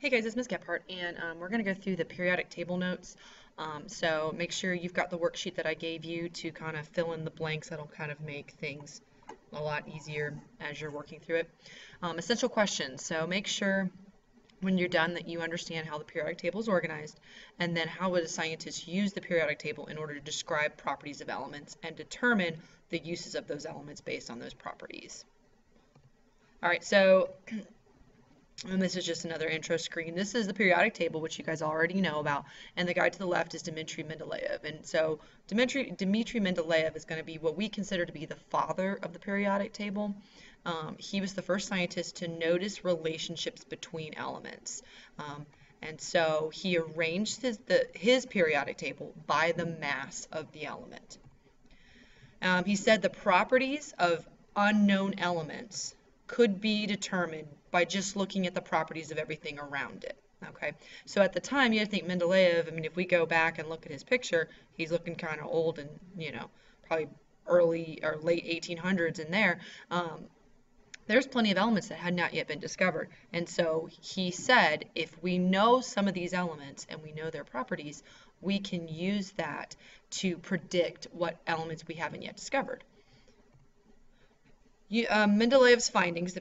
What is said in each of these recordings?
Hey guys, it's Ms. Gephardt, and we're going to go through the periodic table notes. So make sure you've got the worksheet that I gave you to kind of fill in the blanks. That'll kind of make things a lot easier as you're working through it. Essential questions. So make sure when you're done that you understand how the periodic table is organized, and then how would a scientist use the periodic table in order to describe properties of elements and determine the uses of those elements based on those properties. All right, so and this is just another intro screen. This is the periodic table, which you guys already know about, and the guy to the left is Dmitry Mendeleev. And so Dmitry Mendeleev is going to be what we consider to be the father of the periodic table. He was the first scientist to notice relationships between elements. And so he arranged his periodic table by the mass of the element. He said the properties of unknown elements could be determined by just looking at the properties of everything around it. Okay, so at the time you have to think Mendeleev, I mean, if we go back and look at his picture, he's looking kind of old and, probably early or late 1800s in there. There's plenty of elements that had not yet been discovered. And so he said, if we know some of these elements and we know their properties, we can use that to predict what elements we haven't yet discovered. Mendeleev's findings,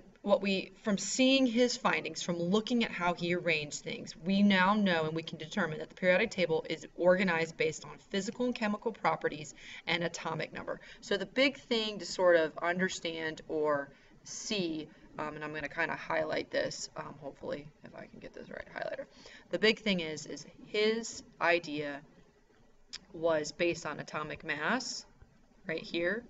from seeing his findings, from looking at how he arranged things, we now know and we can determine that the periodic table is organized based on physical and chemical properties and atomic number. So the big thing to sort of understand or see, and I'm going to kind of highlight this, hopefully, if I can get this right highlighter. The big thing is his idea was based on atomic mass, right here.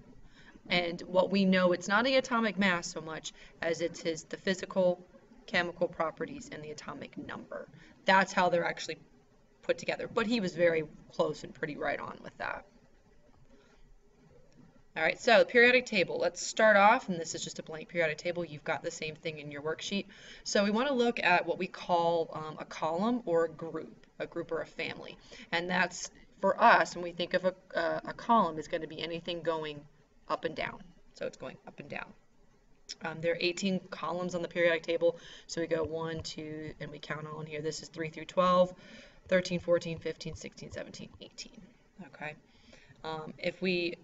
And what we know, it's not the atomic mass so much as it's the physical, chemical properties and the atomic number. That's how they're actually put together. But he was very close and pretty right on with that. All right, so the periodic table. Let's start off, and this is just a blank periodic table. You've got the same thing in your worksheet. So we want to look at what we call a column or a group or a family. And that's, for us, when we think of a column, is going to be anything going up and down. So it's going up and down. There are 18 columns on the periodic table. So we go 1, 2, and we count on here. This is 3 through 12, 13, 14, 15, 16, 17, 18. Okay. If we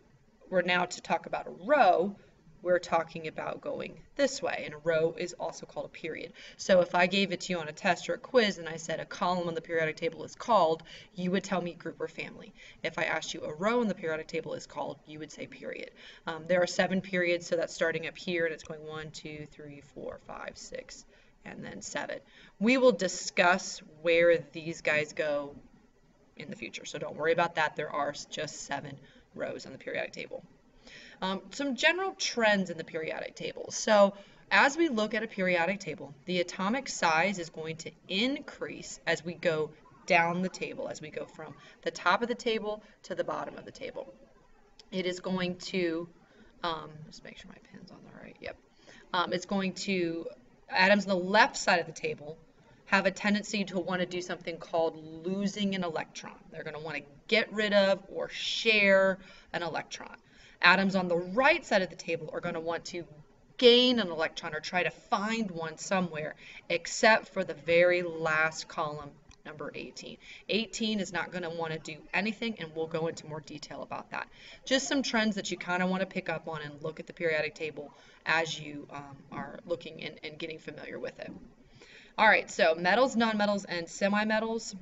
were now to talk about a row, we're talking about going this way, and a row is also called a period. So if I gave it to you on a test or a quiz and I said a column on the periodic table is called, you would tell me group or family. If I asked you a row on the periodic table is called, you would say period. There are 7 periods, so that's starting up here, and it's going 1, 2, 3, 4, 5, 6, and then 7. We will discuss where these guys go in the future, so don't worry about that. There are just 7 rows on the periodic table. Some general trends in the periodic table. So as we look at a periodic table, the atomic size is going to increase as we go down the table, as we go from the top of the table to the bottom of the table. It is going to, just make sure my pen's on the right, yep. It's going to, atoms on the left side of the table have a tendency to want to do something called losing an electron. They're going to want to get rid of or share an electron. Atoms on the right side of the table are going to want to gain an electron or try to find one somewhere, except for the very last column, number 18. 18 is not going to want to do anything, and we'll go into more detail about that. Just some trends that you kind of want to pick up on and look at the periodic table as you are looking and getting familiar with it. All right, so metals, nonmetals, and semi-metals.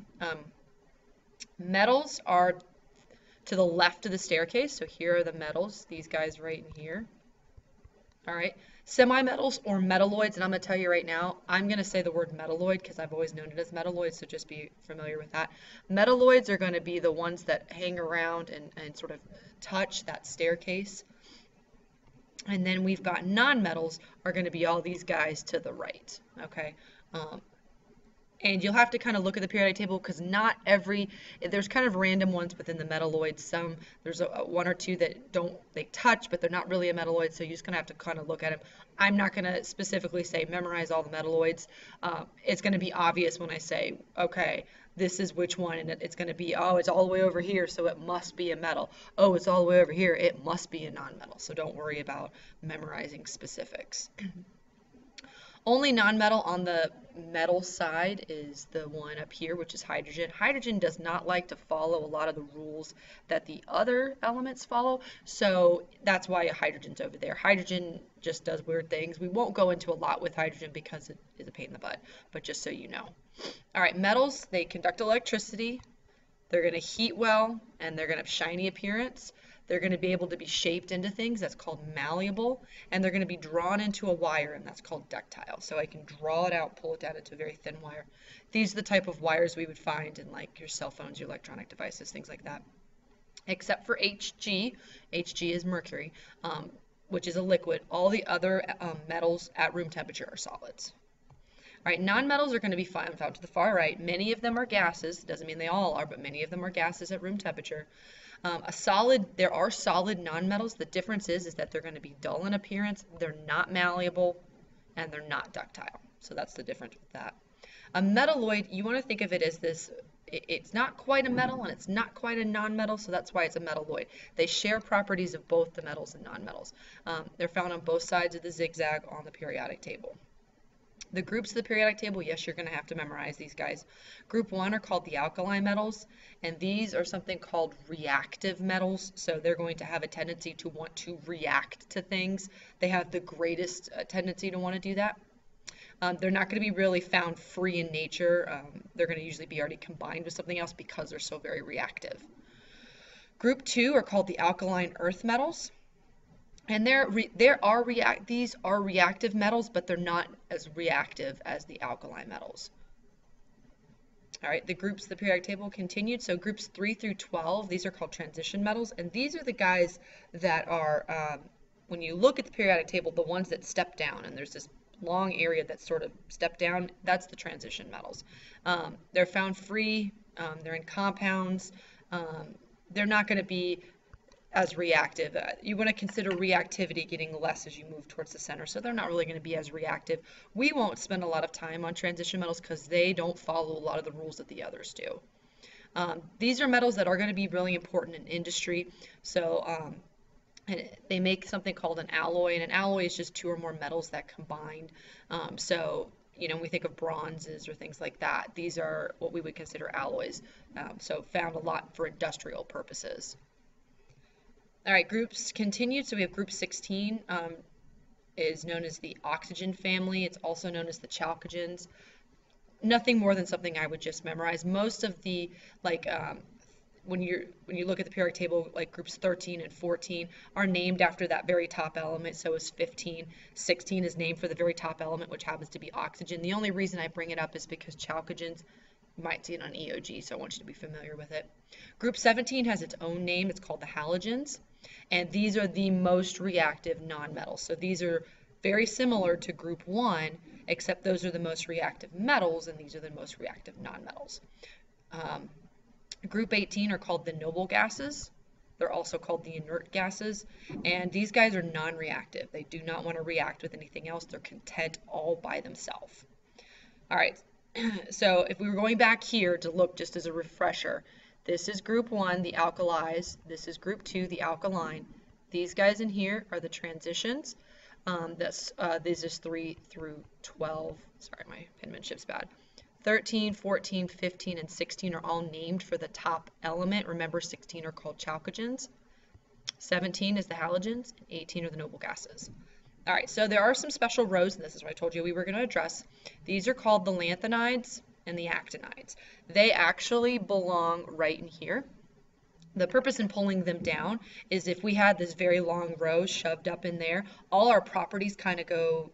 Metals are to the left of the staircase, so here are the metals, these guys right in here. All right, semi-metals or metalloids, and I'm going to tell you right now, I'm going to say the word metalloid because I've always known it as metalloid, so just be familiar with that. Metalloids are going to be the ones that hang around and sort of touch that staircase. And then we've got non-metals are going to be all these guys to the right, okay? And you'll have to kind of look at the periodic table because not every, there's kind of random ones within the metalloids. There's one or two that they touch, but they're not really a metalloid, so you're just going to have to kind of look at them. I'm not going to specifically say memorize all the metalloids. It's going to be obvious when I say, okay, this is which one, and it's going to be, oh, it's all the way over here, so it must be a metal. Oh, it's all the way over here, it must be a non-metal. So don't worry about memorizing specifics. Only nonmetal on the metal side is the one up here, which is hydrogen. Hydrogen does not like to follow a lot of the rules that the other elements follow, so that's why hydrogen's over there. Hydrogen just does weird things. We won't go into a lot with hydrogen because it is a pain in the butt, but just so you know. All right, metals, they conduct electricity, they're going to heat well, and they're going to have shiny appearance. They're going to be able to be shaped into things, that's called malleable, and they're going to be drawn into a wire, and that's called ductile. So I can draw it out, pull it down into a very thin wire. These are the type of wires we would find in like your cell phones, your electronic devices, things like that. Except for Hg, Hg is mercury, which is a liquid. All the other metals at room temperature are solids. All right, nonmetals are going to be found to the far right. Many of them are gases. Doesn't mean they all are, but many of them are gases at room temperature. There are solid nonmetals. The difference is that they're going to be dull in appearance, they're not malleable, and they're not ductile. So that's the difference with that. A metalloid, you want to think of it as this, it's not quite a metal and it's not quite a nonmetal, so that's why it's a metalloid. They share properties of both the metals and nonmetals. They're found on both sides of the zigzag on the periodic table. The groups of the periodic table, yes, you're going to have to memorize these guys. Group 1 are called the alkali metals, and these are something called reactive metals, so they're going to have a tendency to want to react to things. They have the greatest tendency to want to do that. They're not going to be really found free in nature. They're going to usually be already combined with something else because they're so very reactive. Group 2 are called the alkaline earth metals. And these are reactive metals, but they're not as reactive as the alkali metals. All right, the groups of the periodic table continued. So groups 3 through 12, these are called transition metals. And these are the guys that are, when you look at the periodic table, the ones that step down. And there's this long area that's sort of stepped down. That's the transition metals. They're found free. They're in compounds. They're not going to be as reactive. You want to consider reactivity getting less as you move towards the center, so they're not really going to be as reactive. We won't spend a lot of time on transition metals because they don't follow a lot of the rules that the others do. These are metals that are going to be really important in industry, so they make something called an alloy, and an alloy is just two or more metals that combined. So you know, when we think of bronzes or things like that, these are what we would consider alloys, so found a lot for industrial purposes. All right, groups continued. So we have group 16 is known as the oxygen family. It's also known as the chalcogens. Nothing more than something I would just memorize. Most of the, like, when you look at the periodic table, like groups 13 and 14 are named after that very top element. So is 15. 16 is named for the very top element, which happens to be oxygen. The only reason I bring it up is because chalcogens, you might see it on EOG, so I want you to be familiar with it. Group 17 has its own name. It's called the halogens. And these are the most reactive nonmetals. So these are very similar to group 1, except those are the most reactive metals, and these are the most reactive nonmetals. Group 18 are called the noble gases. They're also called the inert gases. And these guys are non-reactive. They do not want to react with anything else. They're content all by themselves. All right, so if we were going back here to look just as a refresher, this is group 1, the alkalis. This is group 2, the alkaline. These guys in here are the transitions. This is 3 through 12. Sorry, my penmanship's bad. 13, 14, 15, and 16 are all named for the top element. Remember, 16 are called chalcogens. 17 is the halogens, and 18 are the noble gases. All right, so there are some special rows, and this is what I told you we were going to address. These are called the lanthanides and the actinides. They actually belong right in here. The purpose in pulling them down is if we had this very long row shoved up in there, all our properties kind of go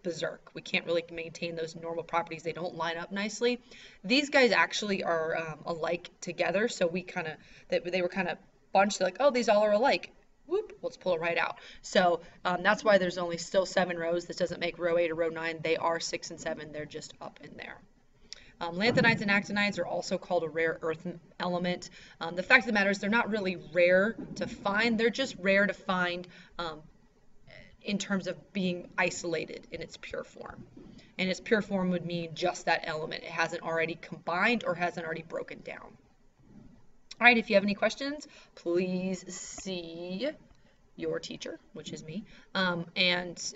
berserk. We can't really maintain those normal properties. They don't line up nicely. These guys actually are alike together, so we kind of, they were kind of bunched, like, oh, these all are alike. Whoop, let's pull it right out. So that's why there's only still 7 rows. This doesn't make row 8 or row 9. They are 6 and 7. They're just up in there. Lanthanides and actinides are also called a rare earth element. The fact of the matter is they're not really rare to find. They're just rare to find in terms of being isolated in its pure form. And its pure form would mean just that element. It hasn't already combined or hasn't already broken down. All right, if you have any questions, please see your teacher, which is me, and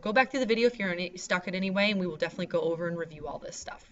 go back through the video if you're stuck at any way, and we will definitely go over and review all this stuff.